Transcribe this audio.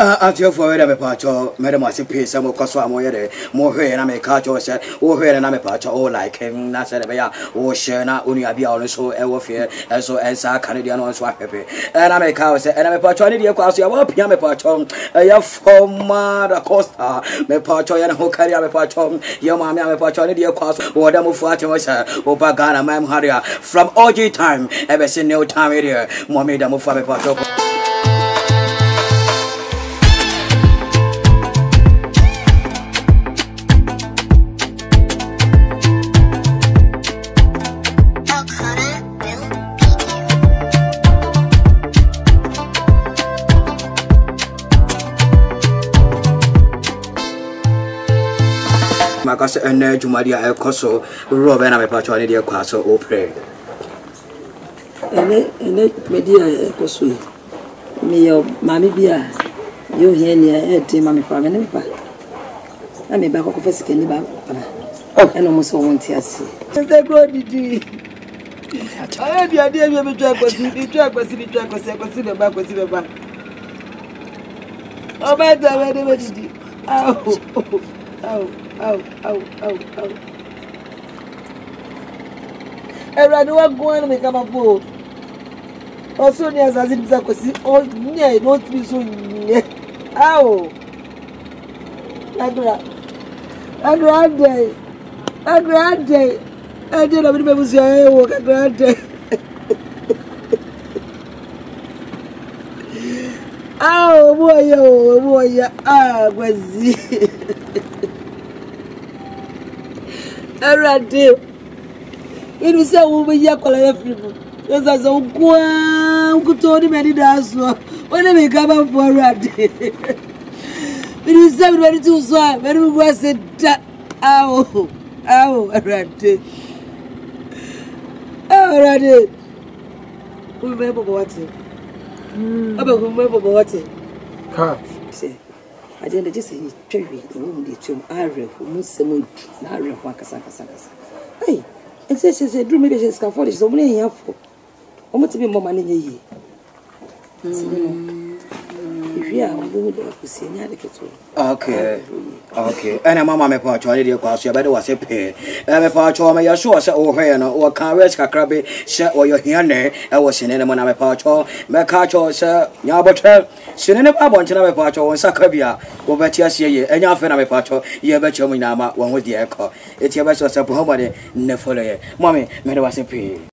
Until for a pacho, Madam was a piece of Coswa Moyere, more hair and I make catch or said, or hair and I make patch, all like him, Nasabaya, or Shana, Unia also, Elwafia, as so as our Canadian on swap happy. And I make house, and I'm a patronity of course, you are Piame patron, a ya former Costa, me patron and who carry a patron, your mamma patronity of course, or Damu Fatima, or Pagana, Mam Haria, from OG time, ever seen no time here, Mommy Damu Fabe patron. Because a nerd Maria El Coso, Robin, I'm a patron of the Quaso, or pray. And it media Cosu. Me, your mammy beer. You hear near a team, mammy, for me. I may back of a second about. Oh, and almost won't see. They go to I had the idea of a track was the track was the track was a back was the back. Oh, my God, I did it. Ow. Everyone go and make a fool. Also, as I did, all near not be so near. Ow. A grand day. I did not remember say, walk a grand day. Oh, boy, was it? Arade. It was a woman yakola people. As I so go to many days. When I make up for Rade. It is 7:22 so when we was it. Ow, Arade. Arade. Remember what it? Remember what it? I didn't just say, Cherry, the woman did to Ira, who must say, Nara, Wakasaka. Hey, and says she said, Drew me the scaffold is only here for almost to be more money. If you are going to see any okay. And a mamma may patch on your class, you better was a pay. And a patch on my sure, or hair, or can risk a crabby, set or your hand. I was in any one of a patch or Macacho, sir, Yabotel, sitting up on another patch or Sacabia, or Betia, and your friend of a patch, you bet your minama one with the echo. It's your best was a homebody, never. Mommy, made was a pay.